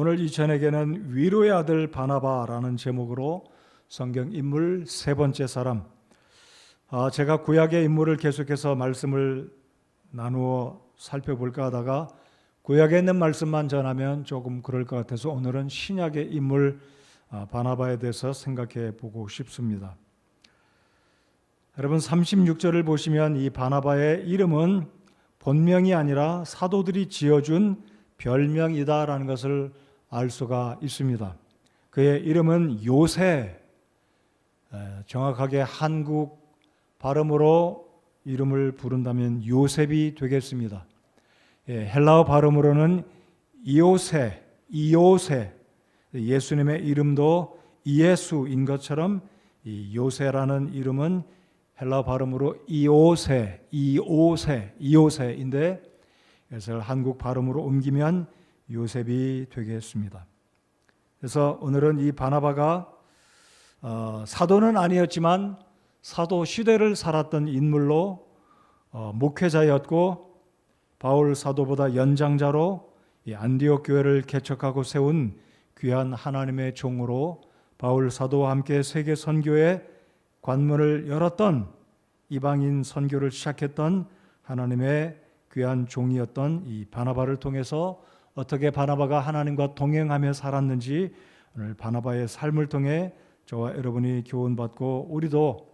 오늘 이 저녁에는 위로의 아들 바나바라는 제목으로 성경 인물 세 번째 사람, 제가 구약의 인물을 계속해서 말씀을 나누어 살펴볼까 하다가 구약에 있는 말씀만 전하면 조금 그럴 것 같아서 오늘은 신약의 인물 바나바에 대해서 생각해 보고 싶습니다. 여러분 36절을 보시면 이 바나바의 이름은 본명이 아니라 사도들이 지어준 별명이다라는 것을 알 수가 있습니다. 그의 이름은 요새, 정확하게 한국 발음으로 이름을 부른다면 요셉이 되겠습니다. 헬라어 발음으로는 이오세, 예수님의 이름도 이예수인 것처럼 이 요새라는 이름은 헬라어 발음으로 이오세인데 그래서 한국 발음으로 옮기면 요셉이 되겠습니다. 그래서 오늘은 이 바나바가 사도는 아니었지만 사도 시대를 살았던 인물로 목회자였고 바울 사도보다 연장자로 이 안디옥 교회를 개척하고 세운 귀한 하나님의 종으로 바울 사도와 함께 세계 선교의 관문을 열었던 이방인 선교를 시작했던 하나님의 귀한 종이었던 이 바나바를 통해서 어떻게 바나바가 하나님과 동행하며 살았는지 오늘 바나바의 삶을 통해 저와 여러분이 교훈받고 우리도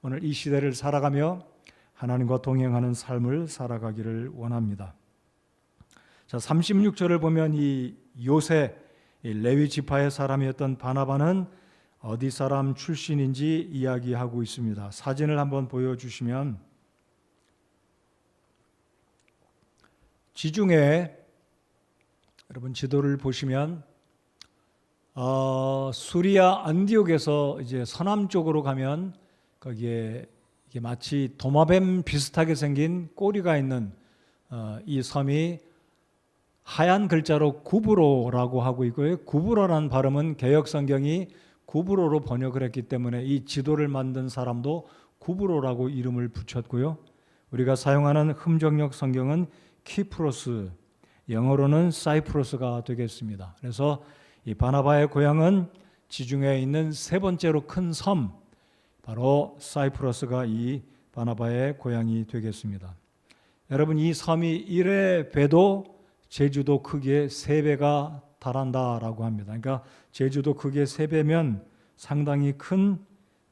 오늘 이 시대를 살아가며 하나님과 동행하는 삶을 살아가기를 원합니다. 자, 36절을 보면 이 요새 레위 지파의 사람이었던 바나바는 어디 사람 출신인지 이야기하고 있습니다. 사진을 한번 보여주시면 지중해 여러분 지도를 보시면 수리아 안디옥에서 이제 서남쪽으로 가면 거기에 이게 마치 도마뱀 비슷하게 생긴 꼬리가 있는 이 섬이 하얀 글자로 구브로라고 하고 있고요. 구브로라는 발음은 개역 성경이 구브로로 번역을 했기 때문에 이 지도를 만든 사람도 구브로라고 이름을 붙였고요. 우리가 사용하는 흠정역 성경은 키프로스, 영어로는 사이프러스가 되겠습니다. 그래서 이 바나바의 고향은 지중해에 있는 세 번째로 큰 섬, 바로 사이프러스가 이 바나바의 고향이 되겠습니다. 여러분 이 섬이 1회 배도 제주도 크기의 3배가 달한다라고 합니다. 그러니까 제주도 크기의 3배면 상당히 큰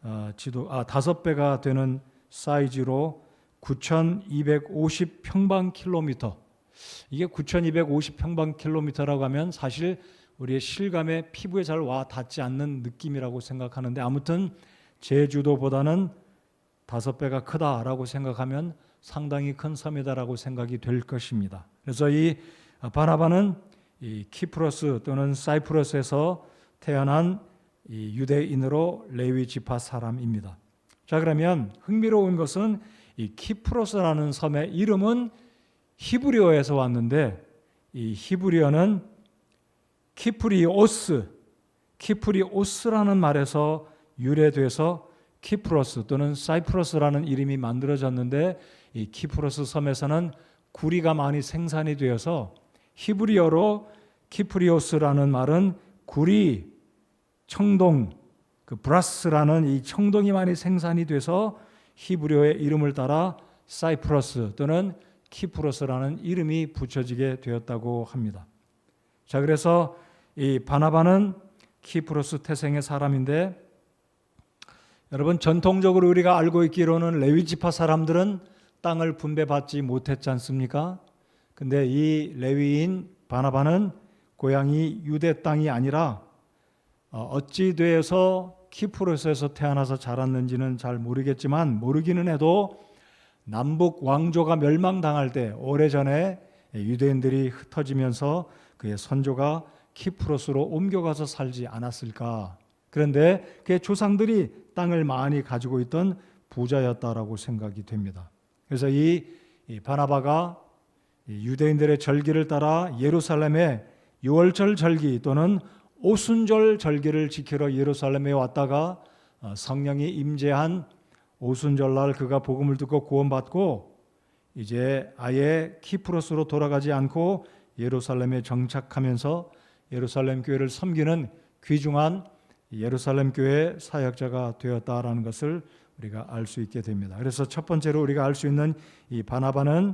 5배가 되는 사이즈로 9,250평방킬로미터. 이게 9,250평방킬로미터라고 하면 사실 우리의 실감에 피부에 잘 와 닿지 않는 느낌이라고 생각하는데 아무튼 제주도보다는 5배가 크다라고 생각하면 상당히 큰 섬이다라고 생각이 될 것입니다. 그래서 이 바나바는 이 키프로스 또는 사이프러스에서 태어난 이 유대인으로 레위 지파 사람입니다. 자, 그러면 흥미로운 것은 이 키프로스라는 섬의 이름은 히브리어에서 왔는데 이 히브리어는 키프리오스라는 말에서 유래돼서 키프로스 또는 사이프러스라는 이름이 만들어졌는데 이 키프로스 섬에서는 구리가 많이 생산이 되어서 히브리어로 키프리오스라는 말은 구리, 청동, 그 브라스라는 이 청동이 많이 생산이 돼서 히브리어의 이름을 따라 사이프러스 또는 키프로스라는 이름이 붙여지게 되었다고 합니다. 자, 그래서 이 바나바는 키프로스 태생의 사람인데 여러분 전통적으로 우리가 알고 있기로는 레위 지파 사람들은 땅을 분배받지 못했지 않습니까? 근데 이 레위인 바나바는 고향이 유대 땅이 아니라 어찌 되어서 키프로스에서 태어나서 자랐는지는 잘 모르기는 해도 남북 왕조가 멸망당할 때 오래전에 유대인들이 흩어지면서 그의 선조가 키프로스로 옮겨가서 살지 않았을까. 그런데 그의 조상들이 땅을 많이 가지고 있던 부자였다라고 생각이 됩니다. 그래서 이 바나바가 유대인들의 절기를 따라 예루살렘에 유월절 절기 또는 오순절 절기를 지키러 예루살렘에 왔다가 성령이 임재한 오순절날 그가 복음을 듣고 구원받고 이제 아예 키프로스로 돌아가지 않고 예루살렘에 정착하면서 예루살렘 교회를 섬기는 귀중한 예루살렘 교회 사역자가 되었다라는 것을 우리가 알 수 있게 됩니다. 그래서 첫 번째로 우리가 알 수 있는 이 바나바는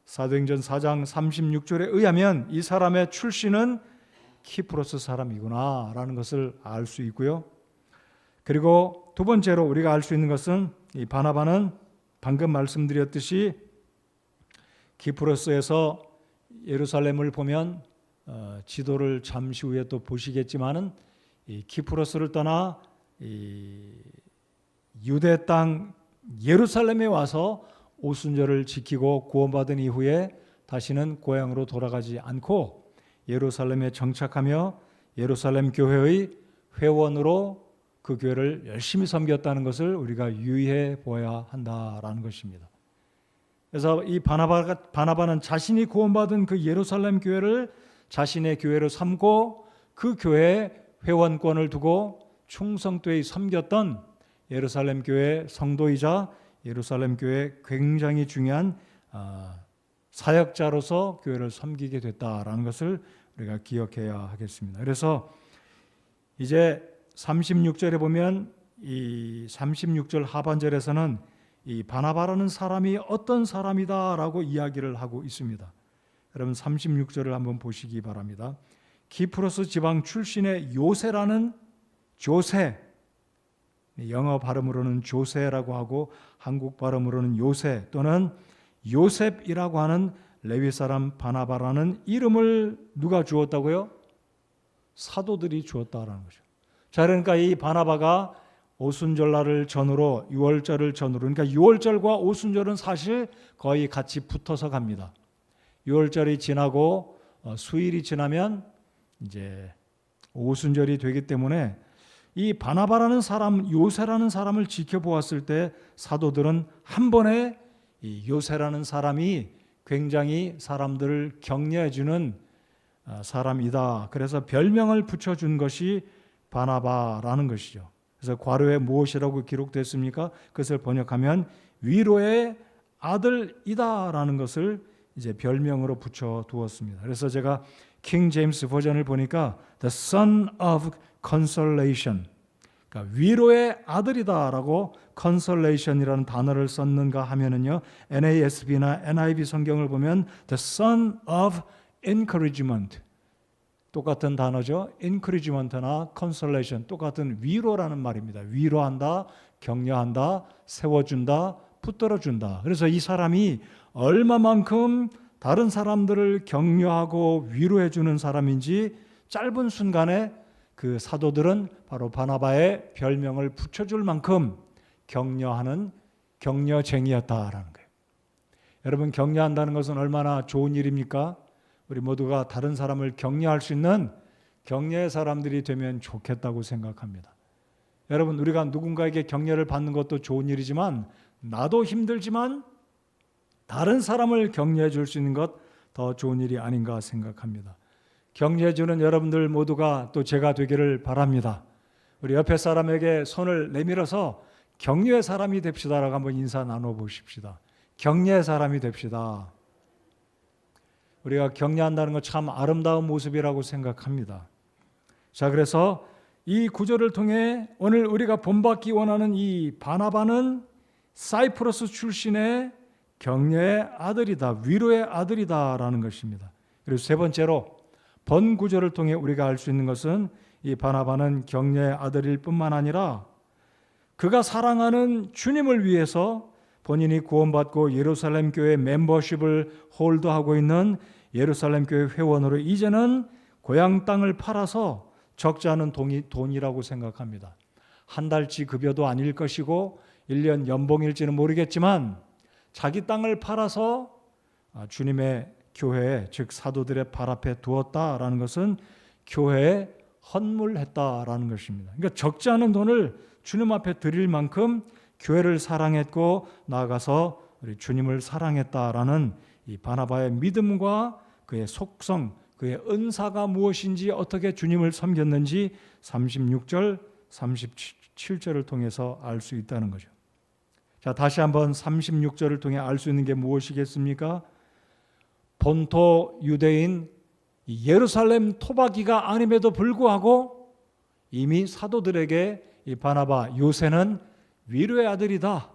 사도행전 4장 36절에 의하면 이 사람의 출신은 키프로스 사람이구나 라는 것을 알 수 있고요. 그리고 두 번째로 우리가 알 수 있는 것은 이 바나바는 방금 말씀드렸듯이 키프로스에서 예루살렘을 보면 지도를 잠시 후에 또 보시겠지만은 이 키프로스를 떠나 이 유대 땅 예루살렘에 와서 오순절을 지키고 구원받은 이후에 다시는 고향으로 돌아가지 않고 예루살렘에 정착하며 예루살렘 교회의 회원으로 그 교회를 열심히 섬겼다는 것을 우리가 유의해 보아야 한다라는 것입니다. 그래서 이 바나바는 자신이 구원받은 그 예루살렘 교회를 자신의 교회로 삼고 그 교회에 회원권을 두고 충성되이 섬겼던 예루살렘 교회 성도이자 예루살렘 교회 굉장히 중요한 사역자로서 교회를 섬기게 됐다라는 것을 우리가 기억해야 하겠습니다. 그래서 이제 36절에 보면 이 36절 하반절에서는 이 바나바라는 사람이 어떤 사람이다라고 이야기를 하고 있습니다. 여러분 36절을 한번 보시기 바랍니다. 키프로스 지방 출신의 요세라는 조세, 영어 발음으로는 조세라고 하고 한국 발음으로는 요세 또는 요셉이라고 하는 레위 사람 바나바라는 이름을 누가 주었다고요? 사도들이 주었다라는 거죠. 자, 그러니까 이 바나바가 오순절날을 전후로 6월절을 전후로, 그러니까 6월절과 오순절은 사실 거의 같이 붙어서 갑니다. 6월절이 지나고 수일이 지나면 이제 오순절이 되기 때문에 이 바나바라는 사람, 요세라는 사람을 지켜보았을 때 사도들은 한 번에 이 요세라는 사람이 굉장히 사람들을 격려해 주는 사람이다. 그래서 별명을 붙여준 것이 바나바라는 것이죠. 그래서 괄호에 무엇이라고 기록됐습니까? 그것을 번역하면 위로의 아들이다라는 것을 이제 별명으로 붙여 두었습니다. 그래서 제가 킹 제임스 버전을 보니까 the son of consolation, 그러니까 위로의 아들이다라고 consolation이라는 단어를 썼는가 하면은요, NASB나 NIV 성경을 보면 the son of encouragement, 똑같은 단어죠. encouragement나 consolation, 똑같은 위로라는 말입니다. 위로한다, 격려한다, 세워준다, 붙들어준다. 그래서 이 사람이 얼마만큼 다른 사람들을 격려하고 위로해주는 사람인지 짧은 순간에 그 사도들은 바로 바나바의 별명을 붙여줄 만큼 격려하는 격려쟁이였다라는 거예요. 여러분, 격려한다는 것은 얼마나 좋은 일입니까? 우리 모두가 다른 사람을 격려할 수 있는 격려의 사람들이 되면 좋겠다고 생각합니다. 여러분, 우리가 누군가에게 격려를 받는 것도 좋은 일이지만 나도 힘들지만 다른 사람을 격려해 줄 수 있는 것 더 좋은 일이 아닌가 생각합니다. 격려해 주는 여러분들 모두가 또 제가 되기를 바랍니다. 우리 옆에 사람에게 손을 내밀어서 격려의 사람이 됩시다라고 한번 인사 나눠보십시다. 격려의 사람이 됩시다. 우리가 격려한다는 것 참 아름다운 모습이라고 생각합니다. 자, 그래서 이 구절을 통해 오늘 우리가 본받기 원하는 이 바나바는 사이프러스 출신의 격려의 아들이다, 위로의 아들이다라는 것입니다. 그리고 세 번째로 본 구절을 통해 우리가 알 수 있는 것은 이 바나바는 격려의 아들일 뿐만 아니라 그가 사랑하는 주님을 위해서 본인이 구원받고 예루살렘 교회 멤버십을 홀드하고 있는 예루살렘 교회 회원으로 이제는 고향 땅을 팔아서 적지 않은 돈이라고 생각합니다. 한 달치 급여도 아닐 것이고 1년 연봉일지는 모르겠지만 자기 땅을 팔아서 주님의 교회에, 즉 사도들의 발 앞에 두었다라는 것은 교회에 헌물했다라는 것입니다. 그러니까 적지 않은 돈을 주님 앞에 드릴 만큼 교회를 사랑했고 나아가서 우리 주님을 사랑했다라는 이 바나바의 믿음과 그의 속성, 그의 은사가 무엇인지, 어떻게 주님을 섬겼는지 36절, 37절을 통해서 알 수 있다는 거죠. 자, 다시 한번 36절을 통해 알 수 있는 게 무엇이겠습니까? 본토 유대인 이 예루살렘 토박이가 아님에도 불구하고 이미 사도들에게 이 바나바 요새는 위로의 아들이다.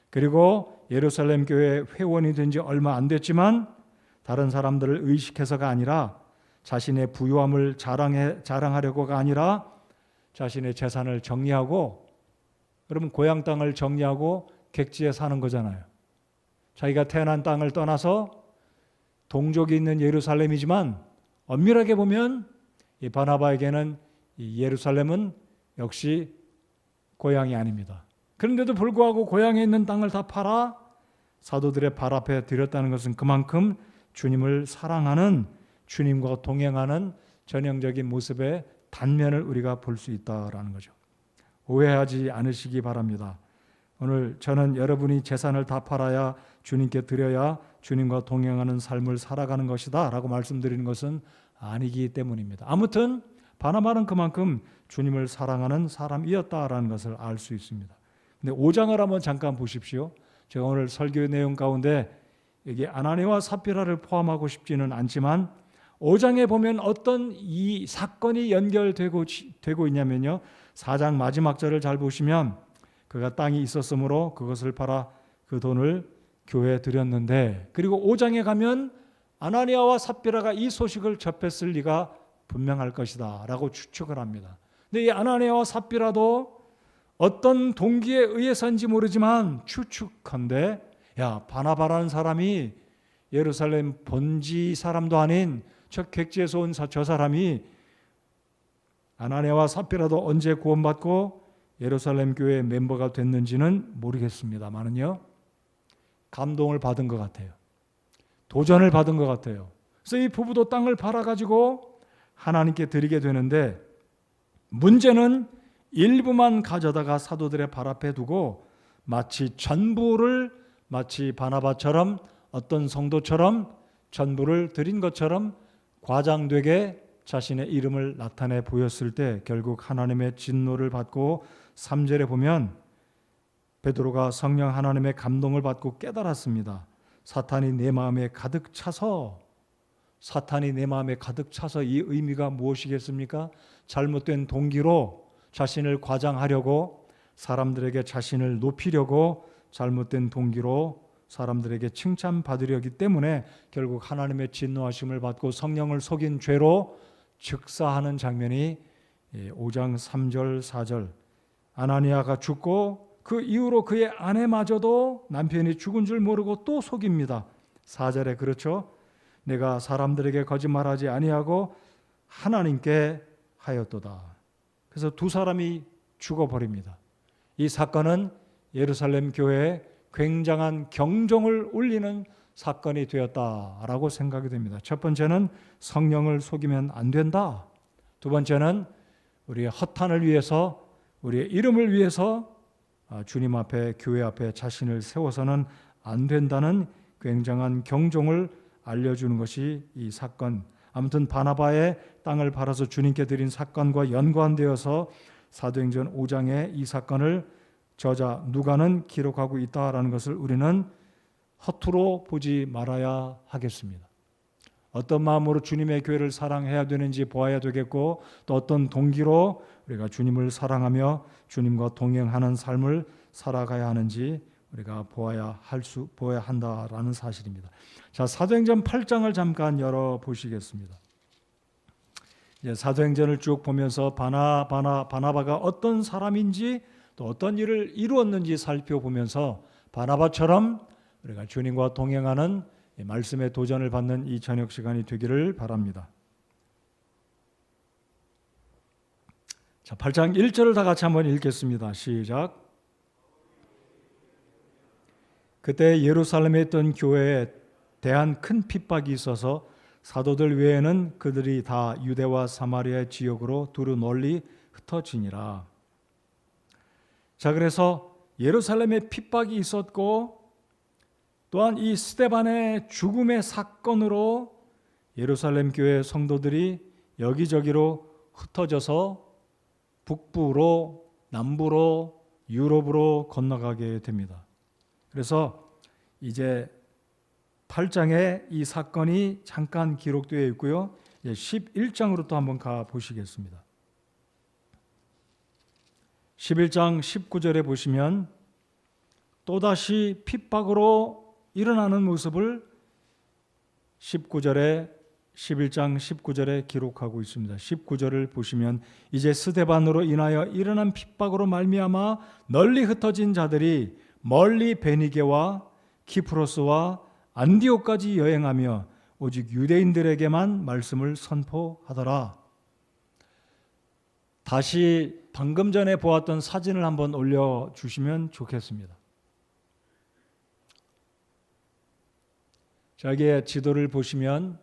그리고 예루살렘 교회 회원이 된 지 얼마 안 됐지만 다른 사람들을 의식해서가 아니라 자신의 부유함을 자랑하려고가 아니라 자신의 재산을 정리하고, 그러면 고향 땅을 정리하고 객지에 사는 거잖아요. 자기가 태어난 땅을 떠나서 동족이 있는 예루살렘이지만 엄밀하게 보면 이 바나바에게는 이 예루살렘은 역시 고향이 아닙니다. 그런데도 불구하고 고향에 있는 땅을 다 팔아 사도들의 발 앞에 드렸다는 것은 그만큼 주님을 사랑하는, 주님과 동행하는 전형적인 모습의 단면을 우리가 볼 수 있다라는 거죠. 오해하지 않으시기 바랍니다. 오늘 저는 여러분이 재산을 다 팔아야 주님께 드려야 주님과 동행하는 삶을 살아가는 것이다 라고 말씀드리는 것은 아니기 때문입니다. 아무튼 바나바는 그만큼 주님을 사랑하는 사람이었다라는 것을 알 수 있습니다. 근데 5장을 한번 잠깐 보십시오. 제가 오늘 설교의 내용 가운데 여기 아나니아와 삽비라를 포함하고 싶지는 않지만 5장에 보면 어떤 이 사건이 연결되고 있냐면요, 4장 마지막 절을 잘 보시면 그가 땅이 있었으므로 그것을 팔아 그 돈을 교회에 드렸는데, 그리고 5장에 가면 아나니아와 삽비라가 이 소식을 접했을 리가 분명할 것이다 라고 추측을 합니다. 근데 이 아나니아와 삽비라도 어떤 동기에 의해서인지 모르지만 추측컨대, 야, 바나바라는 사람이 예루살렘 본지 사람도 아닌 저 객지에서 온 저 사람이 아나니아와 삽비라도 언제 구원받고 예루살렘 교회 멤버가 됐는지는 모르겠습니다만은요, 감동을 받은 것 같아요. 도전을 받은 것 같아요. 그래서 이 부부도 땅을 팔아가지고 하나님께 드리게 되는데, 문제는 일부만 가져다가 사도들의 발 앞에 두고 마치 전부를, 마치 바나바처럼 어떤 성도처럼 전부를 드린 것처럼 과장되게 자신의 이름을 나타내 보였을 때 결국 하나님의 진노를 받고 3절에 보면 베드로가 성령 하나님의 감동을 받고 깨달았습니다. 사탄이 내 마음에 가득 차서, 사탄이 내 마음에 가득 차서 이 의미가 무엇이겠습니까? 잘못된 동기로 자신을 과장하려고, 사람들에게 자신을 높이려고 잘못된 동기로 사람들에게 칭찬받으려기 때문에 결국 하나님의 진노하심을 받고 성령을 속인 죄로 즉사하는 장면이 5장 3절 4절, 아나니아가 죽고 그 이후로 그의 아내마저도 남편이 죽은 줄 모르고 또 속입니다. 4절에 그렇죠. 내가 사람들에게 거짓말하지 아니하고 하나님께 하였도다. 그래서 두 사람이 죽어버립니다. 이 사건은 예루살렘 교회에 굉장한 경종을 울리는 사건이 되었다라고 생각이 됩니다. 첫 번째는 성령을 속이면 안 된다. 두 번째는 우리의 허탄을 위해서, 우리의 이름을 위해서 주님 앞에, 교회 앞에 자신을 세워서는 안 된다는 굉장한 경종을 알려주는 것이 이 사건. 아무튼 바나바의 땅을 팔아서 주님께 드린 사건과 연관되어서 사도행전 5장에 이 사건을 저자 누가는 기록하고 있다라는 것을 우리는 허투루 보지 말아야 하겠습니다. 어떤 마음으로 주님의 교회를 사랑해야 되는지 보아야 되겠고, 또 어떤 동기로 우리가 주님을 사랑하며 주님과 동행하는 삶을 살아가야 하는지 우리가 보아야 한다라는 사실입니다. 자, 사도행전 8장을 잠깐 열어보시겠습니다. 이제 사도행전을 쭉 보면서 바나바가 어떤 사람인지 또 어떤 일을 이루었는지 살펴보면서 바나바처럼 우리가 주님과 동행하는 말씀의 도전을 받는 이 저녁 시간이 되기를 바랍니다. 자, 8장 1절을 다 같이 한번 읽겠습니다. 시작. 그때 예루살렘에 있던 교회에 대한 큰 핍박이 있어서 사도들 외에는 그들이 다 유대와 사마리아의 지역으로 두루 널리 흩어지니라. 자, 그래서 예루살렘에 핍박이 있었고, 또한 이 스데반의 죽음의 사건으로 예루살렘 교회 성도들이 여기저기로 흩어져서 북부로, 남부로, 유럽으로 건너가게 됩니다. 그래서 이제 8장에 이 사건이 잠깐 기록되어 있고요. 11장으로 또 한번 가 보시겠습니다. 11장 19절에 보시면 또다시 핍박으로 일어나는 모습을 11장 19절에 기록하고 있습니다. 19절을 보시면 이제 스데반으로 인하여 일어난 핍박으로 말미암아 널리 흩어진 자들이 멀리 베니게와 키프로스와 안디옥까지 여행하며 오직 유대인들에게만 말씀을 선포하더라. 다시 방금 전에 보았던 사진을 한번 올려주시면 좋겠습니다. 여기에 지도를 보시면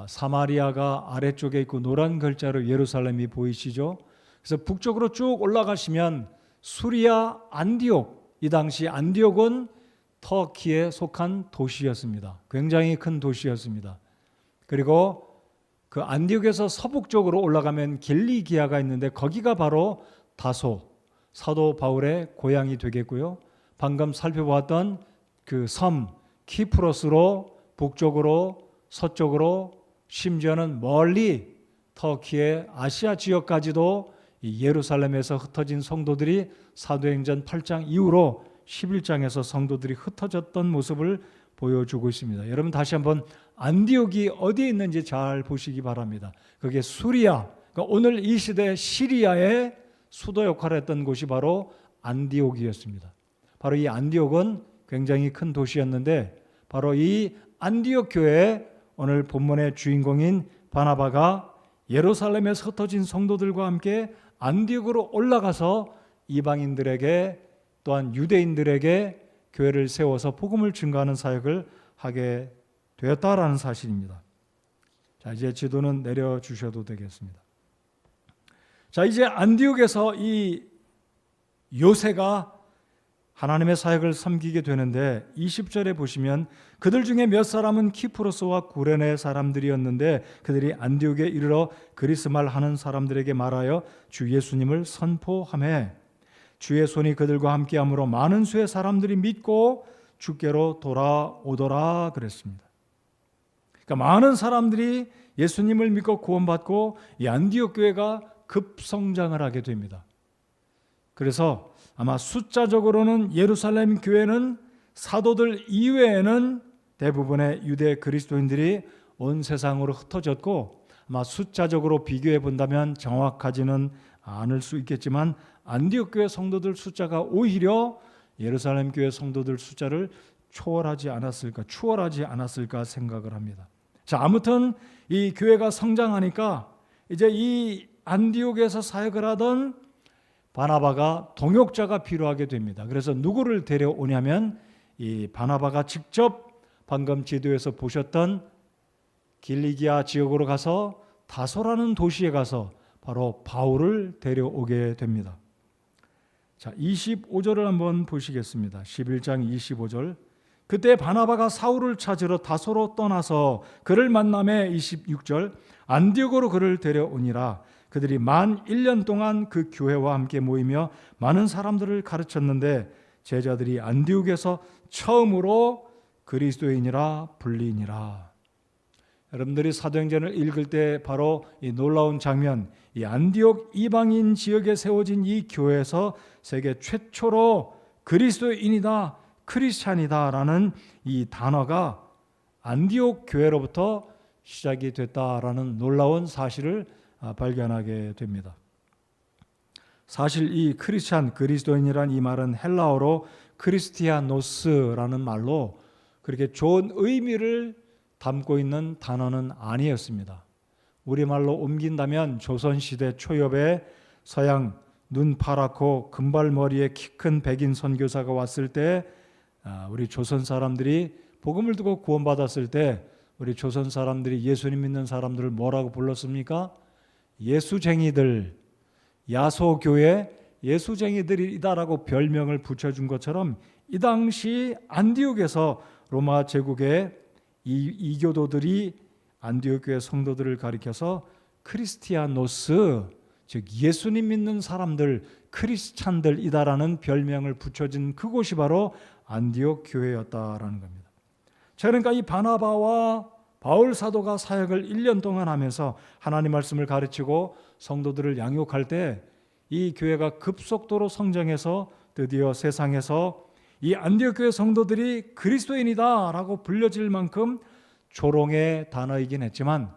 사마리아가 아래쪽에 있고 노란 글자로 예루살렘이 보이시죠? 그래서 북쪽으로 쭉 올라가시면 수리아 안디옥, 이 당시 안디옥은 터키에 속한 도시였습니다. 굉장히 큰 도시였습니다. 그리고 그 안디옥에서 서북쪽으로 올라가면 길리기아가 있는데 거기가 바로 다소, 사도 바울의 고향이 되겠고요. 방금 살펴보았던 그 섬 키프로스로 북쪽으로 서쪽으로 심지어는 멀리 터키의 아시아 지역까지도 이 예루살렘에서 흩어진 성도들이 사도행전 8장 이후로 11장에서 성도들이 흩어졌던 모습을 보여주고 있습니다. 여러분 다시 한번 안디옥이 어디에 있는지 잘 보시기 바랍니다. 그게 수리아, 그러니까 오늘 이 시대 시리아의 수도 역할을 했던 곳이 바로 안디옥이었습니다. 바로 이 안디옥은 굉장히 큰 도시였는데 바로 이 안디옥 교회에 오늘 본문의 주인공인 바나바가 예루살렘에서 흩어진 성도들과 함께 안디옥으로 올라가서 이방인들에게 또한 유대인들에게 교회를 세워서 복음을 증거하는 사역을 하게 되었다라는 사실입니다. 자, 이제 지도는 내려주셔도 되겠습니다. 자, 이제 안디옥에서 이 요새가 하나님의 사역을 섬기게 되는데 20절에 보시면 그들 중에 몇 사람은 키프로스와 구레네 사람들이었는데 그들이 안디옥에 이르러 그리스말 하는 사람들에게 말하여 주 예수님을 선포하매 주의 손이 그들과 함께함으로 많은 수의 사람들이 믿고 주께로 돌아오더라 그랬습니다. 그러니까 많은 사람들이 예수님을 믿고 구원받고 이 안디옥 교회가 급성장을 하게 됩니다. 그래서 아마 숫자적으로는 예루살렘 교회는 사도들 이외에는 대부분의 유대 그리스도인들이 온 세상으로 흩어졌고 아마 숫자적으로 비교해 본다면 정확하지는 않을 수 있겠지만 안디옥 교회 성도들 숫자가 오히려 예루살렘 교회 성도들 숫자를 추월하지 않았을까 생각을 합니다. 자, 아무튼 이 교회가 성장하니까 이제 이 안디옥에서 사역을 하던 바나바가 동역자가 필요하게 됩니다. 그래서 누구를 데려오냐면 이 바나바가 직접 방금 지도에서 보셨던 길리기아 지역으로 가서 다소라는 도시에 가서 바로 바울을 데려오게 됩니다. 자, 25절을 한번 보시겠습니다. 11장 25절. 그때 바나바가 사울을 찾으러 다소로 떠나서 그를 만남에 26절 안디옥으로 그를 데려오니라. 그들이 만 1년 동안 그 교회와 함께 모이며 많은 사람들을 가르쳤는데 제자들이 안디옥에서 처음으로 그리스도인이라 불리니라. 여러분들이 사도행전을 읽을 때 바로 이 놀라운 장면, 이 안디옥 이방인 지역에 세워진 이 교회에서 세계 최초로 그리스도인이다, 크리스찬이다라는 이 단어가 안디옥 교회로부터 시작이 됐다라는 놀라운 사실을 발견하게 됩니다. 사실 이 크리스찬, 그리스도인이란 이 말은 헬라어로 크리스티아노스라는 말로 그렇게 좋은 의미를 담고 있는 단어는 아니었습니다. 우리말로 옮긴다면 조선시대 초엽에 서양 눈 파랗고 금발머리에 키 큰 백인 선교사가 왔을 때 우리 조선 사람들이 복음을 듣고 구원받았을 때 우리 조선 사람들이 예수님 믿는 사람들을 뭐라고 불렀습니까? 예수쟁이들, 야소교회 예수쟁이들이다라고 별명을 붙여준 것처럼 이 당시 안디옥에서 로마 제국의 이교도들이 안디옥 교회 성도들을 가리켜서 크리스티아노스, 즉 예수님 믿는 사람들, 크리스찬들이다라는 별명을 붙여진 그곳이 바로 안디옥 교회였다라는 겁니다. 자, 그러니까 이 바나바와 바울 사도가 사역을 1년 동안 하면서 하나님 말씀을 가르치고 성도들을 양육할 때 이 교회가 급속도로 성장해서 드디어 세상에서 이 안디옥 교회 성도들이 그리스도인이다라고 불려질 만큼 조롱의 단어이긴 했지만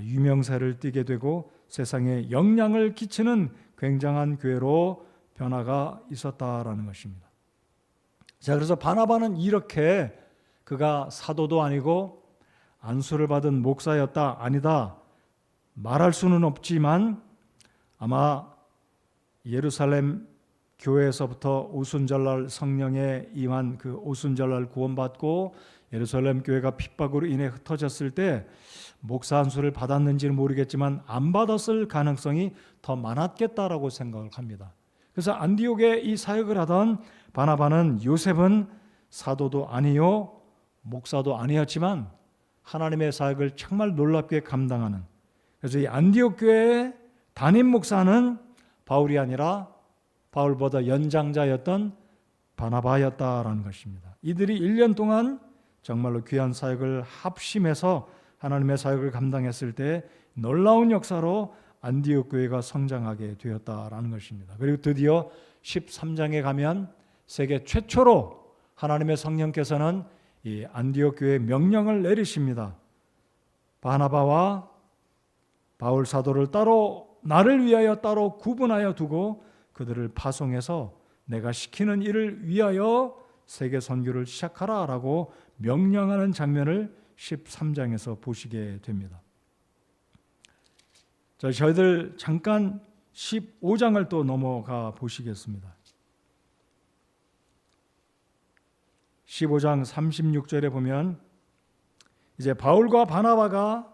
유명세를 띠게 되고 세상에 영향을 끼치는 굉장한 교회로 변화가 있었다라는 것입니다. 자, 그래서 바나바는 이렇게 그가 사도도 아니고 안수를 받은 목사였다 아니다 말할 수는 없지만 아마 예루살렘 교회에서부터 오순절날 성령에 임한 그 오순절날 구원받고 예루살렘 교회가 핍박으로 인해 흩어졌을 때 목사 안수를 받았는지는 모르겠지만 안 받았을 가능성이 더 많았겠다라고 생각을 합니다. 그래서 안디옥에 이 사역을 하던 바나바는 요셉은 사도도 아니요 목사도 아니었지만 하나님의 사역을 정말 놀랍게 감당하는, 그래서 이 안디옥 교회의 담임 목사는 바울이 아니라 바울보다 연장자였던 바나바였다라는 것입니다. 이들이 1년 동안 정말로 귀한 사역을 합심해서 하나님의 사역을 감당했을 때 놀라운 역사로 안디옥 교회가 성장하게 되었다라는 것입니다. 그리고 드디어 13장에 가면 세계 최초로 하나님의 성령께서는 이 안디옥 교회에 명령을 내리십니다. 바나바와 바울 사도를 따로 나를 위하여 따로 구분하여 두고 그들을 파송해서 내가 시키는 일을 위하여 세계 선교를 시작하라라고 명령하는 장면을 13장에서 보시게 됩니다. 자, 저희들 잠깐 15장을 또 넘어가 보시겠습니다. 15장 36절에 보면 이제 바울과 바나바가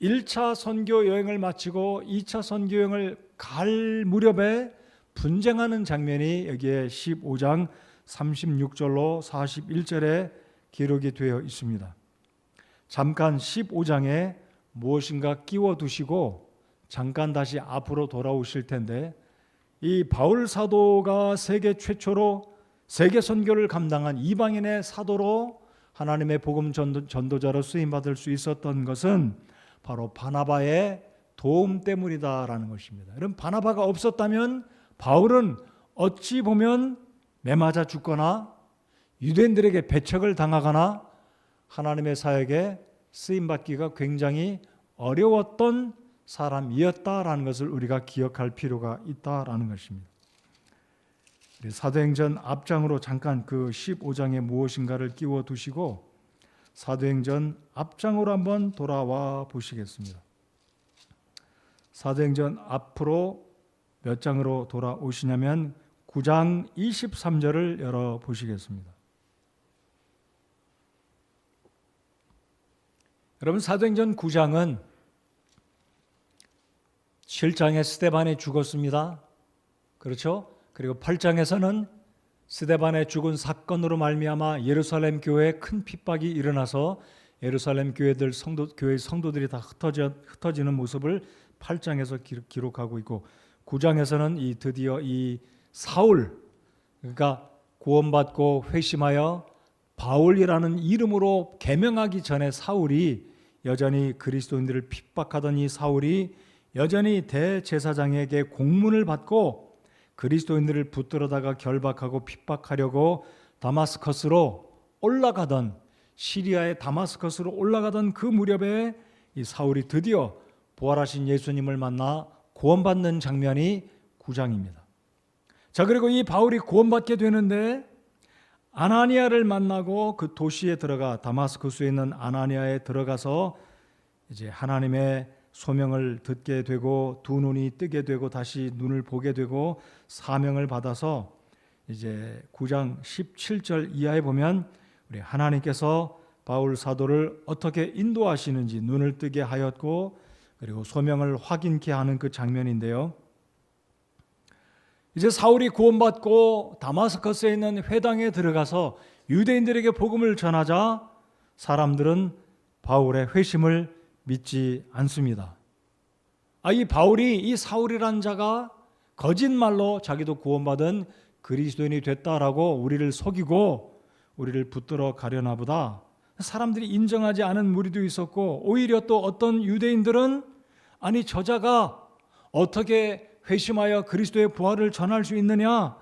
1차 선교 여행을 마치고 2차 선교 여행을 갈 무렵에 분쟁하는 장면이 여기에 15장 36절로 41절에 기록이 되어 있습니다. 잠깐 15장에 무엇인가 끼워두시고 잠깐 다시 앞으로 돌아오실 텐데, 이 바울 사도가 세계 최초로 세계 선교를 감당한 이방인의 사도로 하나님의 복음 전도자로 쓰임받을 수 있었던 것은 바로 바나바의 도움 때문이다라는 것입니다. 여러분, 바나바가 없었다면 바울은 어찌 보면 매맞아 죽거나 유대인들에게 배척을 당하거나 하나님의 사역에 쓰임받기가 굉장히 어려웠던 사람이었다라는 것을 우리가 기억할 필요가 있다라는 것입니다. 사도행전 앞장으로 잠깐 그 15장에 무엇인가를 끼워 두시고 사도행전 앞장으로 한번 돌아와 보시겠습니다. 사도행전 앞으로 몇 장으로 돌아오시냐면 9장 23절을 열어 보시겠습니다. 여러분, 사도행전 9장은 7장에 스데반이 죽었습니다. 그렇죠? 그리고 8장에서는 스데반의 죽은 사건으로 말미암아 예루살렘 교회에 큰 핍박이 일어나서 예루살렘 교회의 성도들이 다 흩어지는 모습을 8장에서 기록하고 있고, 9장에서는 드디어 이 사울, 그러니까 구원받고 회심하여 바울이라는 이름으로 계명하기 전에 사울이 여전히 그리스도인들을 핍박하던 이 사울이 여전히 대제사장에게 공문을 받고 그리스도인들을 붙들어다가 결박하고 핍박하려고 다마스커스로 올라가던, 시리아의 다마스커스로 올라가던 그 무렵에 이 사울이 드디어 부활하신 예수님을 만나 구원받는 장면이 9장입니다. 자, 그리고 이 바울이 구원받게 되는데 아나니아를 만나고 그 도시에 들어가, 다마스커스에 있는 아나니아에 들어가서 이제 하나님의 소명을 듣게 되고 두 눈이 뜨게 되고 다시 눈을 보게 되고 사명을 받아서 이제 9장 17절 이하에 보면 우리 하나님께서 바울 사도를 어떻게 인도하시는지 눈을 뜨게 하였고 그리고 소명을 확인케 하는 그 장면인데요. 이제 사울이 구원받고 다마스커스에 있는 회당에 들어가서 유대인들에게 복음을 전하자 사람들은 바울의 회심을 믿지 않습니다. 이 바울이, 이 사울이라는 자가 거짓말로 자기도 구원받은 그리스도인이 됐다라고 우리를 속이고 우리를 붙들어 가려나 보다. 사람들이 인정하지 않은 무리도 있었고, 오히려 또 어떤 유대인들은 아니 저자가 어떻게 회심하여 그리스도의 부활을 전할 수 있느냐,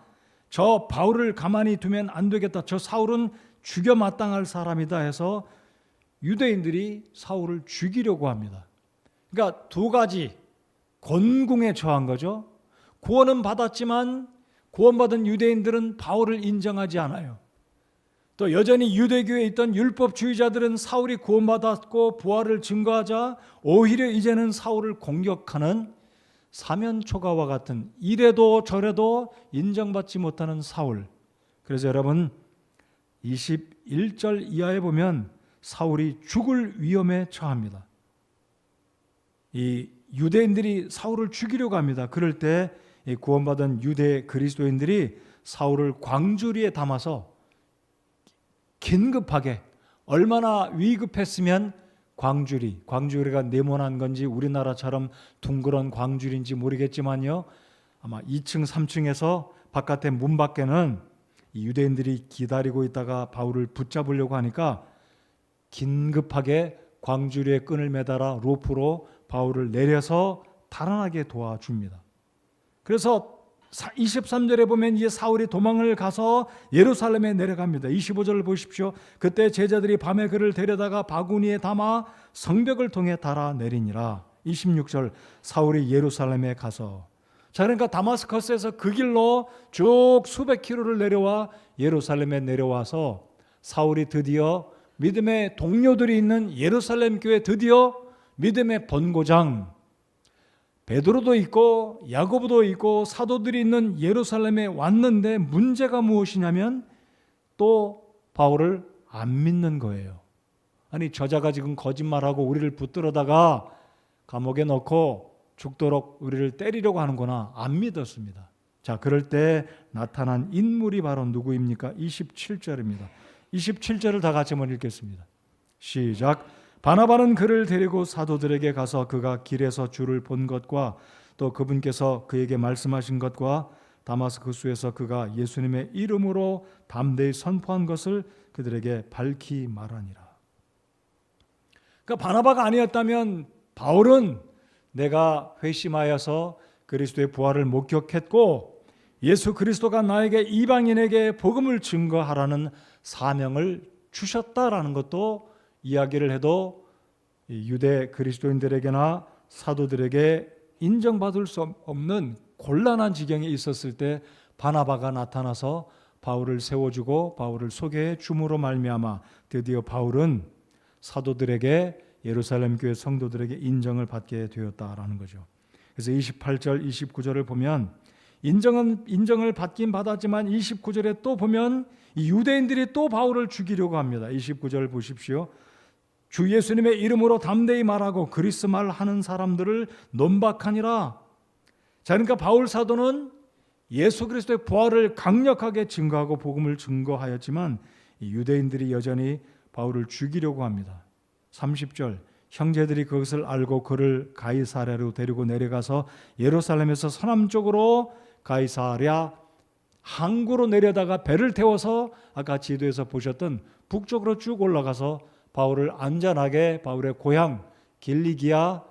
저 바울을 가만히 두면 안 되겠다, 저 사울은 죽여 마땅할 사람이다 해서 유대인들이 사울을 죽이려고 합니다. 그러니까 두 가지 곤궁에 처한 거죠. 구원은 받았지만 구원받은 유대인들은 바울을 인정하지 않아요. 또 여전히 유대교에 있던 율법주의자들은 사울이 구원받았고 부활을 증거하자 오히려 이제는 사울을 공격하는 사면초가와 같은 이래도 저래도 인정받지 못하는 사울. 그래서 여러분 21절 이하에 보면 사울이 죽을 위험에 처합니다. 이 유대인들이 사울을 죽이려고 합니다. 그럴 때 구원받은 유대 그리스도인들이 사울을 광주리에 담아서 긴급하게, 얼마나 위급했으면 광주리가 네모난 건지 우리나라처럼 둥그런 광주리인지 모르겠지만요, 아마 2층 3층에서 바깥에 문 밖에는 이 유대인들이 기다리고 있다가 바울을 붙잡으려고 하니까 긴급하게 광주리에 끈을 매달아 로프로 바울을 내려서 달아나게 도와줍니다. 그래서 23절에 보면 이제 사울이 도망을 가서 예루살렘에 내려갑니다. 25절을 보십시오. 그때 제자들이 밤에 그를 데려다가 바구니에 담아 성벽을 통해 달아내리니라. 26절 사울이 예루살렘에 가서, 자, 그러니까 다마스커스에서 그 길로 쭉 수백 킬로를 내려와 예루살렘에 내려와서 사울이 드디어 믿음의 동료들이 있는 예루살렘 교회, 드디어 믿음의 본고장 베드로도 있고 야고보도 있고 사도들이 있는 예루살렘에 왔는데 문제가 무엇이냐면 또 바울을 안 믿는 거예요. 아니 저자가 지금 거짓말하고 우리를 붙들어다가 감옥에 넣고 죽도록 우리를 때리려고 하는구나, 안 믿었습니다. 자, 그럴 때 나타난 인물이 바로 누구입니까? 27절입니다. 27절을 다 같이 한번 읽겠습니다. 시작. 바나바는 그를 데리고 사도들에게 가서 그가 길에서 주를 본 것과 또 그분께서 그에게 말씀하신 것과 다마스쿠스에서 그가 예수님의 이름으로 담대히 선포한 것을 그들에게 밝히 말하니라. 그러니까 바나바가 아니었다면 바울은 내가 회심하여서 그리스도의 부활을 목격했고 예수 그리스도가 나에게 이방인에게 복음을 증거하라는 사명을 주셨다라는 것도 이야기를 해도 유대 그리스도인들에게나 사도들에게 인정받을 수 없는 곤란한 지경에 있었을 때 바나바가 나타나서 바울을 세워주고 바울을 소개해 줌으로 말미암아 드디어 바울은 사도들에게 예루살렘 교회 성도들에게 인정을 받게 되었다라는 거죠. 그래서 28절 29절을 보면 인정을 받긴 받았지만 29절에 또 보면 이 유대인들이 또 바울을 죽이려고 합니다. 29절 보십시오. 주 예수님의 이름으로 담대히 말하고 그리스 말 하는 사람들을 논박하니라. 자, 그러니까 바울 사도는 예수 그리스도의 부활을 강력하게 증거하고 복음을 증거하였지만 이 유대인들이 여전히 바울을 죽이려고 합니다. 30절 형제들이 그것을 알고 그를 가이사랴로 데리고 내려가서 예루살렘에서 서남쪽으로 가이사랴 항구로 내려다가 배를 태워서 아까 지도에서 보셨던 북쪽으로 쭉 올라가서 바울을 안전하게 바울의 고향 길리기아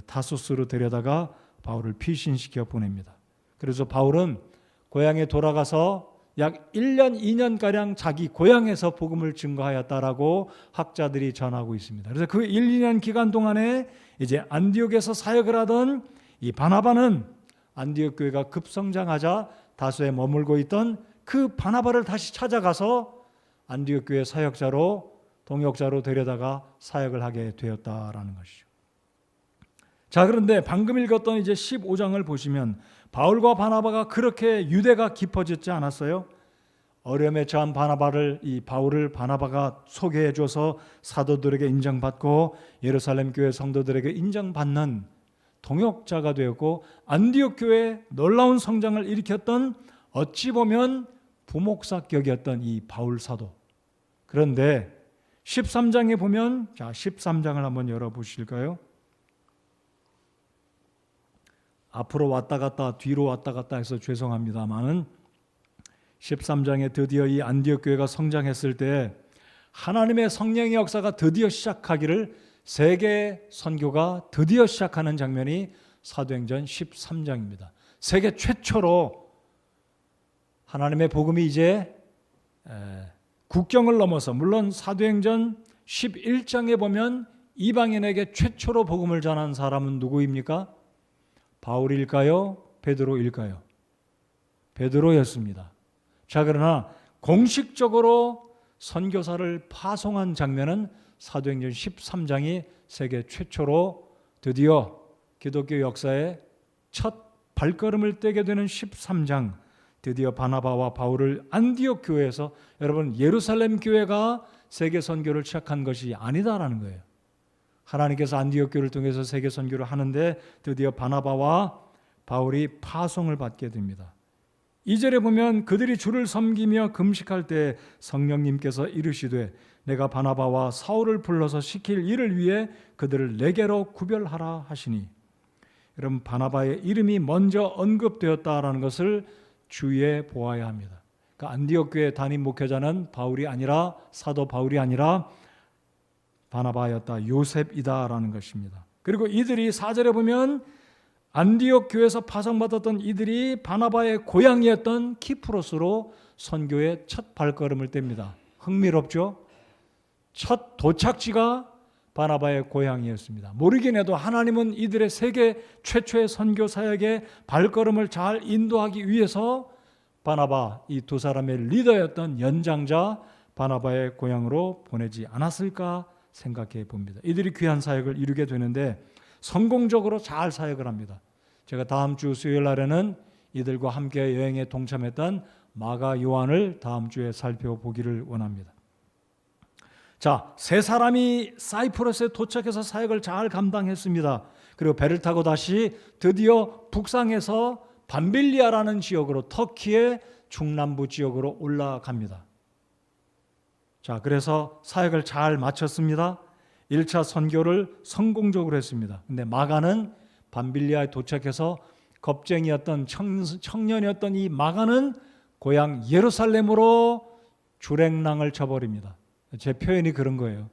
타소스로 데려다가 바울을 피신시켜 보냅니다. 그래서 바울은 고향에 돌아가서 약 1년, 2년가량 자기 고향에서 복음을 증거하였다라고 학자들이 전하고 있습니다. 그래서 그 1, 2년 기간 동안에 이제 안디옥에서 사역을 하던 이 바나바는 안디옥 교회가 급성장하자 다소에 머물고 있던 그 바나바를 다시 찾아가서 안디옥 교회 사역자로 동역자로 데려다가 사역을 하게 되었다라는 것이죠. 자, 그런데 방금 읽었던 이제 15장을 보시면 바울과 바나바가 그렇게 유대가 깊어졌지 않았어요? 어려움에 처한 바울을 바나바가 소개해 줘서 사도들에게 인정받고 예루살렘 교회 성도들에게 인정받는 동역자가 되었고 안디옥 교회에 놀라운 성장을 일으켰던 어찌 보면 부목사격이었던 이 바울 사도. 그런데 13장에 보면, 자 13장을 한번 열어보실까요? 앞으로 왔다 갔다 뒤로 왔다 갔다 해서 죄송합니다만은 13장에 드디어 이 안디옥 교회가 성장했을 때 하나님의 성령의 역사가 드디어 시작하기를, 세계 선교가 드디어 시작하는 장면이 사도행전 13장입니다. 세계 최초로 하나님의 복음이 이제 국경을 넘어서, 물론 사도행전 11장에 보면 이방인에게 최초로 복음을 전한 사람은 누구입니까? 바울일까요? 베드로일까요? 베드로였습니다. 자, 그러나 공식적으로 선교사를 파송한 장면은 사도행전 13장이 세계 최초로 드디어 기독교 역사의 첫 발걸음을 떼게 되는 13장, 드디어 바나바와 바울을 안디옥 교회에서, 여러분 예루살렘 교회가 세계 선교를 시작한 것이 아니다라는 거예요. 하나님께서 안디옥 교회를 통해서 세계 선교를 하는데 드디어 바나바와 바울이 파송을 받게 됩니다. 2절에 보면 그들이 주를 섬기며 금식할 때 성령님께서 이르시되 내가 바나바와 사울을 불러서 시킬 일을 위해 그들을 내게로 구별하라 하시니, 여러분 바나바의 이름이 먼저 언급되었다라는 것을 주의해 보아야 합니다. 그러니까 안디옥 교회 담임 목회자는 바울이 아니라, 사도 바울이 아니라 바나바였다, 요셉이다라는 것입니다. 그리고 이들이 4절에 보면 안디옥 교회에서 파송받았던 이들이 바나바의 고향이었던 키프로스로 선교의 첫 발걸음을 뗍니다. 흥미롭죠? 첫 도착지가 바나바의 고향이었습니다. 모르긴 해도 하나님은 이들의 세계 최초의 선교 사역의 발걸음을 잘 인도하기 위해서 바나바, 이 두 사람의 리더였던 연장자 바나바의 고향으로 보내지 않았을까 생각해 봅니다. 이들이 귀한 사역을 이루게 되는데 성공적으로 잘 사역을 합니다. 제가 다음 주 수요일 날에는 이들과 함께 여행에 동참했던 마가 요한을 다음 주에 살펴보기를 원합니다. 자, 세 사람이 사이프러스에 도착해서 사역을 잘 감당했습니다. 그리고 배를 타고 다시 드디어 북상에서 밤빌리아라는 지역으로, 터키의 중남부 지역으로 올라갑니다. 자, 그래서 사역을 잘 마쳤습니다. 1차 선교를 성공적으로 했습니다. 근데 마가는 밤빌리아에 도착해서 겁쟁이였던 청년이었던 이 마가는 고향 예루살렘으로 주랭랑을 쳐버립니다. 제 표현이 그런 거예요.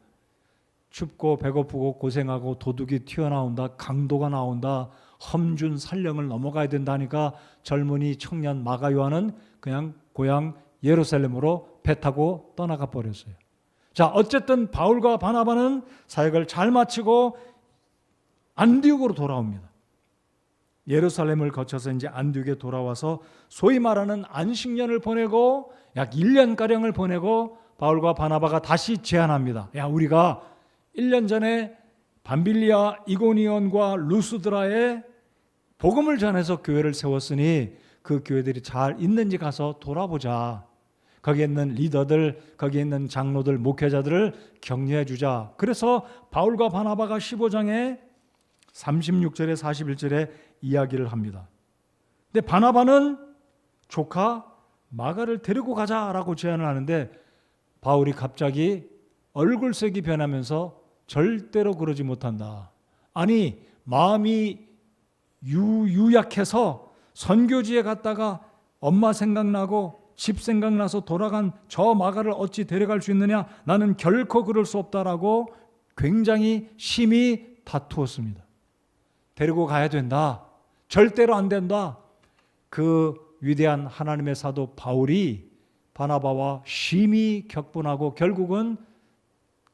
춥고 배고프고 고생하고 도둑이 튀어나온다, 강도가 나온다, 험준 산령을 넘어가야 된다니까 젊은이 청년 마가 요한은 그냥 고향 예루살렘으로 배 타고 떠나가 버렸어요. 자, 어쨌든 바울과 바나바는 사역을 잘 마치고 안디옥으로 돌아옵니다. 예루살렘을 거쳐서 이제 안디옥에 돌아와서 소위 말하는 안식년을 보내고 약 1년가량을 보내고 바울과 바나바가 다시 제안합니다. 야, 우리가 1년 전에 밤빌리아, 이고니온과 루스드라에 복음을 전해서 교회를 세웠으니 그 교회들이 잘 있는지 가서 돌아보자. 거기에 있는 리더들, 거기에 있는 장로들, 목회자들을 격려해 주자. 그래서 바울과 바나바가 15장에 36절에 41절에 이야기를 합니다. 근데 바나바는 조카 마가를 데리고 가자라고 제안을 하는데 바울이 갑자기 얼굴색이 변하면서 절대로 그러지 못한다. 아니, 마음이 유약해서 선교지에 갔다가 엄마 생각나고 집 생각나서 돌아간 저 마가를 어찌 데려갈 수 있느냐? 나는 결코 그럴 수 없다라고 굉장히 심히 다투었습니다. 데리고 가야 된다. 절대로 안 된다. 그 위대한 하나님의 사도 바울이 바나바와 심히 격분하고 결국은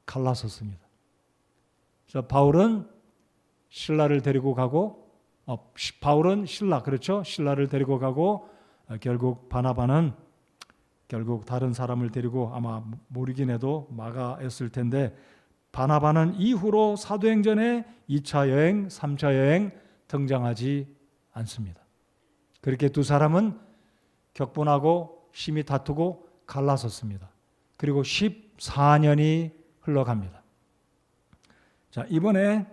갈라섰습니다. 그래서 바울은 신라를 데리고 가고, 바울은 신라, 그렇죠? 신라를 데리고 가고, 결국 바나바는 결국 다른 사람을 데리고, 아마 모르긴 해도 마가였을 텐데, 바나바는 이후로 사도행전에 2차 여행, 3차 여행 등장하지 않습니다. 그렇게 두 사람은 격분하고 심히 다투고 갈라섰습니다. 그리고 14년이 흘러갑니다. 자, 이번에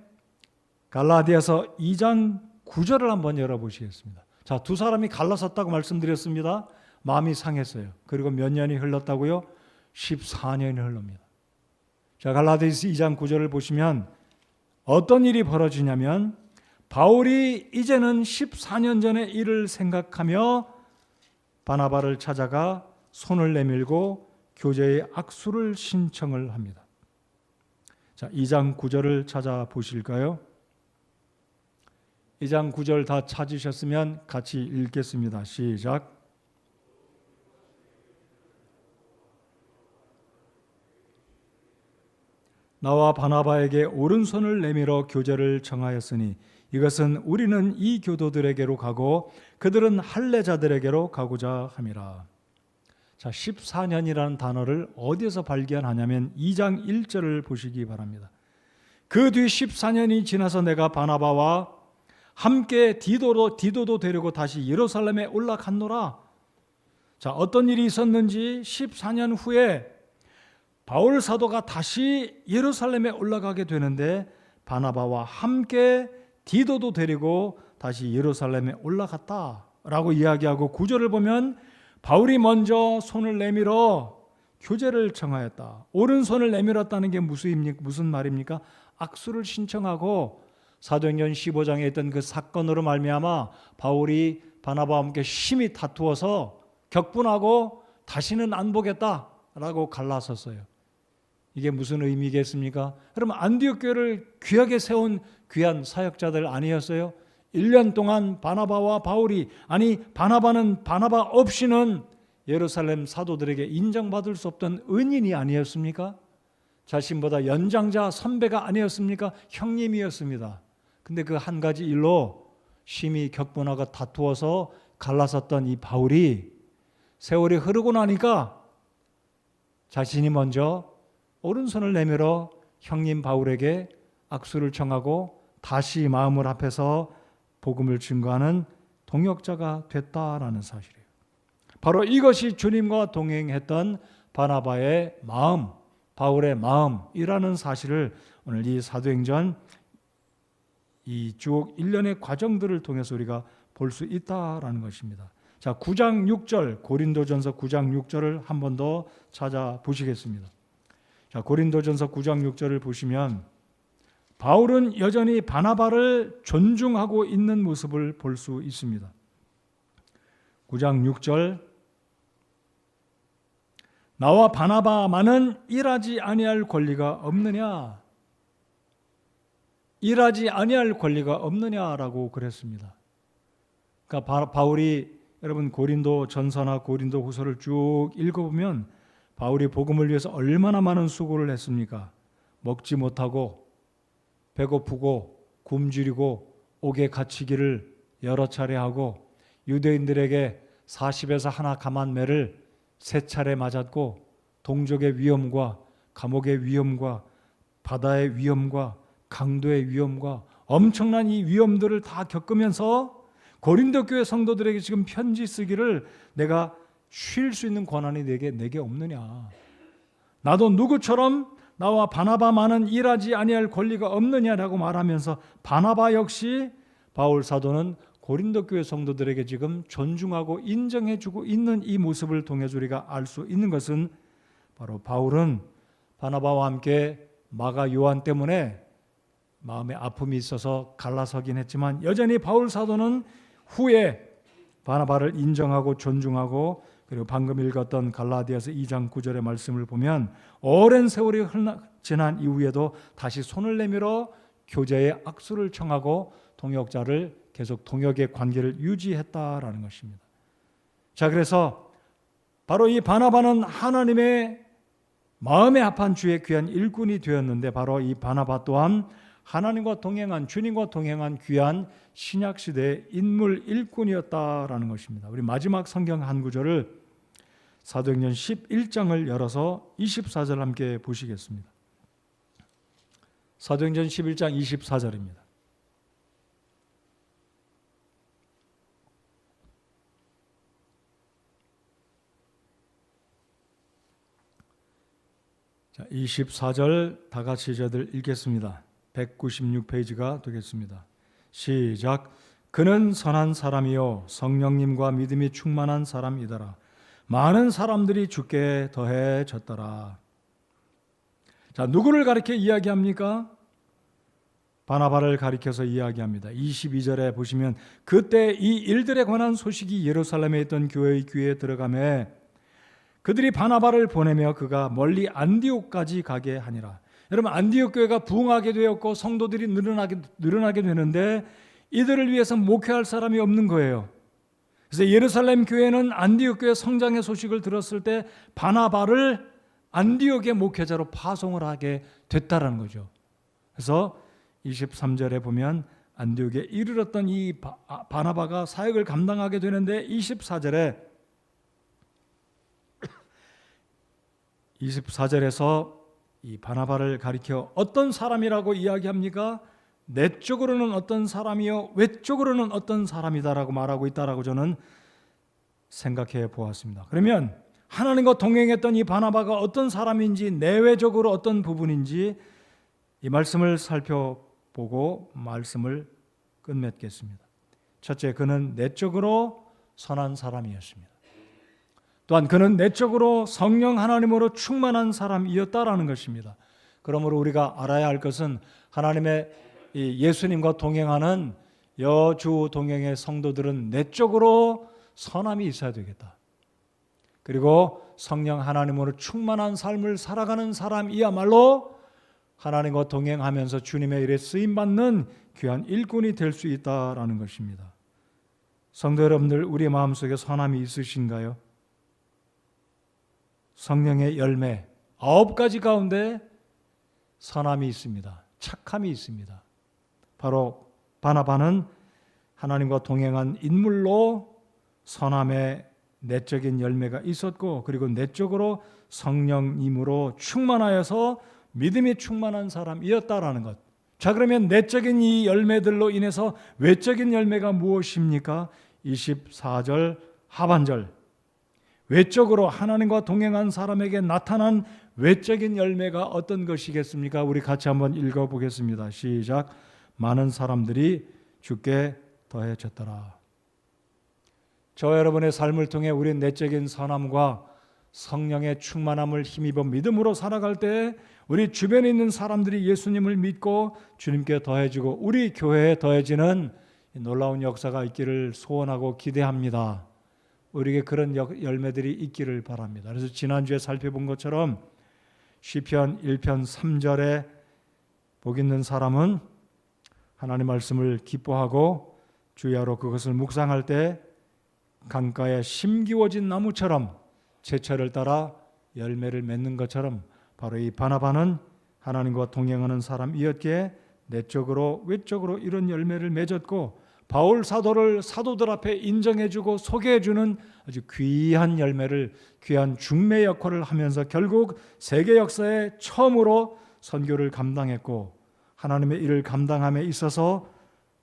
갈라디아서 2장 9절을 한번 열어보시겠습니다. 자, 두 사람이 갈라섰다고 말씀드렸습니다. 마음이 상했어요. 그리고 몇 년이 흘렀다고요? 14년이 흘릅니다. 자, 갈라디아서 2장 9절을 보시면 어떤 일이 벌어지냐면 바울이 이제는 14년 전의 일을 생각하며 바나바를 찾아가 손을 내밀고 교제의 악수를 신청을 합니다. 자, 2장 9절을 찾아보실까요? 2장 9절 다 찾으셨으면 같이 읽겠습니다. 시작. 나와 바나바에게 오른손을 내밀어 교제를 정하였으니 이것은 우리는 이 교도들에게로 가고 그들은 할례자들에게로 가고자 함이라. 자, 14년이라는 단어를 어디에서 발견하냐면 2장 1절을 보시기 바랍니다. 그 뒤 14년이 지나서 내가 바나바와 함께 디도도 데리고 다시 예루살렘에 올라갔노라. 자, 어떤 일이 있었는지 14년 후에 바울 사도가 다시 예루살렘에 올라가게 되는데 바나바와 함께 디도도 데리고 다시 예루살렘에 올라갔다라고 이야기하고 9절을 보면 바울이 먼저 손을 내밀어 교제를 청하였다. 오른손을 내밀었다는 게 무슨 말입니까? 악수를 신청하고 사도행전 15장에 있던 그 사건으로 말미암아 바울이 바나바와 함께 심히 다투어서 격분하고 다시는 안 보겠다라고 갈라섰어요. 이게 무슨 의미겠습니까? 여러분, 안디옥 교회를 귀하게 세운 귀한 사역자들 아니었어요? 1년 동안 바나바와 바울이, 아니 바나바는 바나바 없이는 예루살렘 사도들에게 인정받을 수 없던 은인이 아니었습니까? 자신보다 연장자 선배가 아니었습니까? 형님이었습니다. 근데 그 한 가지 일로 심히 격분하고 다투어서 갈라섰던 이 바울이 세월이 흐르고 나니까 자신이 먼저 오른손을 내밀어 형님 바울에게 악수를 청하고 다시 마음을 합해서 복음을 증거하는 동역자가 됐다라는 사실이에요. 바로 이것이 주님과 동행했던 바나바의 마음, 바울의 마음이라는 사실을 오늘 이 사도행전 이 쭉 일련의 과정들을 통해서 우리가 볼 수 있다라는 것입니다. 자, 9장 6절, 고린도전서 9장 6절을 한 번 더 찾아보시겠습니다. 자, 고린도전서 9장 6절을 보시면 바울은 여전히 바나바를 존중하고 있는 모습을 볼 수 있습니다. 9장 6절, 나와 바나바만은 일하지 아니할 권리가 없느냐? 일하지 아니할 권리가 없느냐라고 그랬습니다. 그러니까 바울이 여러분 고린도 전서나 고린도 후서를 쭉 읽어보면 바울이 복음을 위해서 얼마나 많은 수고를 했습니까? 먹지 못하고 배고프고 굶주리고 옥에 갇히기를 여러 차례 하고 유대인들에게 40에서 하나 감한 매를 3차례 맞았고 동족의 위험과 감옥의 위험과 바다의 위험과 강도의 위험과 엄청난 이 위험들을 다 겪으면서 고린도 교회 성도들에게 지금 편지 쓰기를 내가 쉴 수 있는 권한이 내게 없느냐? 나도 누구처럼 나와 바나바만은 일하지 아니할 권리가 없느냐라고 말하면서 바나바 역시 바울 사도는 고린도 교회 성도들에게 지금 존중하고 인정해주고 있는 이 모습을 통해서 우리가 알 수 있는 것은 바로 바울은 바나바와 함께 마가 요한 때문에 마음에 아픔이 있어서 갈라서긴 했지만 여전히 바울 사도는 후에 바나바를 인정하고 존중하고 그리고 방금 읽었던 갈라디아서 2장 9절의 말씀을 보면 오랜 세월이 지난 이후에도 다시 손을 내밀어 교제의 악수를 청하고 동역자를 계속 동역의 관계를 유지했다라는 것입니다. 자, 그래서 바로 이 바나바는 하나님의 마음에 합한 주의 귀한 일꾼이 되었는데 바로 이 바나바 또한 하나님과 동행한, 주님과 동행한 귀한 신약시대의 인물 일꾼이었다라는 것입니다. 우리 마지막 성경 한 구절을 사도행전 11장을 열어서 24절 함께 보시겠습니다. 사도행전 11장 24절입니다. 자, 24절 다 같이 저들 읽겠습니다. 196페이지가 되겠습니다. 시작. 그는 선한 사람이요 성령님과 믿음이 충만한 사람이더라. 많은 사람들이 주께 더해졌더라. 자, 누구를 가리켜 이야기합니까? 바나바를 가리켜서 이야기합니다. 22절에 보시면 그때 이 일들에 관한 소식이 예루살렘에 있던 교회의 귀에 들어가매 그들이 바나바를 보내며 그가 멀리 안디옥까지 가게 하니라. 여러분, 안디옥 교회가 부흥하게 되었고 성도들이 늘어나게 되는데 이들을 위해서 목회할 사람이 없는 거예요. 그래서 예루살렘 교회는 안디옥 교회 성장의 소식을 들었을 때 바나바를 안디옥의 목회자로 파송을 하게 됐다라는 거죠. 그래서 23절에 보면 안디옥에 이르렀던 이 바나바가 사역을 감당하게 되는데 24절에서 이 바나바를 가리켜 어떤 사람이라고 이야기합니까? 내적으로는 어떤 사람이요 외적으로는 어떤 사람이다라고 말하고 있다라고 저는 생각해 보았습니다. 그러면 하나님과 동행했던 이 바나바가 어떤 사람인지, 내외적으로 어떤 부분인지 이 말씀을 살펴보고 말씀을 끝맺겠습니다. 첫째, 그는 내적으로 선한 사람이었습니다. 또한 그는 내적으로 성령 하나님으로 충만한 사람이었다라는 것입니다. 그러므로 우리가 알아야 할 것은 하나님의 예수님과 동행하는 여주 동행의 성도들은 내적으로 선함이 있어야 되겠다. 그리고 성령 하나님으로 충만한 삶을 살아가는 사람이야말로 하나님과 동행하면서 주님의 일에 쓰임받는 귀한 일꾼이 될 수 있다라는 것입니다. 성도 여러분들, 우리 마음속에 선함이 있으신가요? 성령의 열매 9가지 가운데 선함이 있습니다. 착함이 있습니다. 바로 바나바는 하나님과 동행한 인물로 선함의 내적인 열매가 있었고, 그리고 내적으로 성령님으로 충만하여서 믿음이 충만한 사람이었다라는 것. 자, 그러면 내적인 이 열매들로 인해서 외적인 열매가 무엇입니까? 24절 하반절, 외적으로 하나님과 동행한 사람에게 나타난 외적인 열매가 어떤 것이겠습니까? 우리 같이 한번 읽어보겠습니다. 시작. 많은 사람들이 주께 더해졌더라. 저와 여러분의 삶을 통해 우리 내적인 선함과 성령의 충만함을 힘입어 믿음으로 살아갈 때 우리 주변에 있는 사람들이 예수님을 믿고 주님께 더해지고 우리 교회에 더해지는 놀라운 역사가 있기를 소원하고 기대합니다. 우리에게 그런 열매들이 있기를 바랍니다. 그래서 지난주에 살펴본 것처럼 시편 1편 3절에 복 있는 사람은 하나님 말씀을 기뻐하고 주야로 그것을 묵상할 때 강가에 심기워진 나무처럼 제철을 따라 열매를 맺는 것처럼 바로 이 바나바는 하나님과 동행하는 사람이었기에 내적으로 외적으로 이런 열매를 맺었고, 바울 사도를 사도들 앞에 인정해주고 소개해주는 아주 귀한 열매를, 귀한 중매 역할을 하면서 결국 세계 역사에 처음으로 선교를 감당했고, 하나님의 일을 감당함에 있어서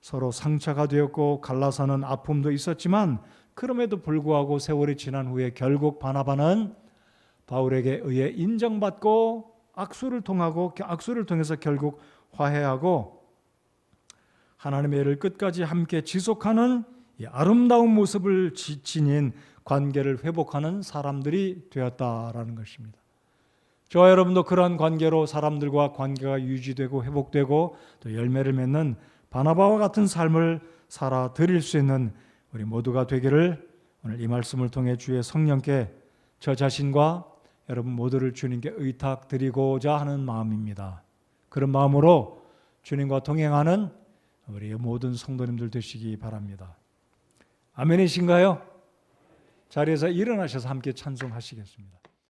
서로 상처가 되었고 갈라서는 아픔도 있었지만 그럼에도 불구하고 세월이 지난 후에 결국 바나바는 바울에게 의해 인정받고 악수를 통해서 결국 화해하고 하나님의 일을 끝까지 함께 지속하는 이 아름다운 모습을 지닌 관계를 회복하는 사람들이 되었다라는 것입니다. 저와 여러분도 그러한 관계로 사람들과 관계가 유지되고 회복되고 또 열매를 맺는 바나바와 같은 삶을 살아 드릴 수 있는 우리 모두가 되기를 오늘 이 말씀을 통해 주의 성령께 저 자신과 여러분 모두를 주님께 의탁드리고자 하는 마음입니다. 그런 마음으로 주님과 동행하는 우리 모든 성도님들 되시기 바랍니다. 아멘이신가요? 자리에서 일어나셔서 함께 찬송하시겠습니다.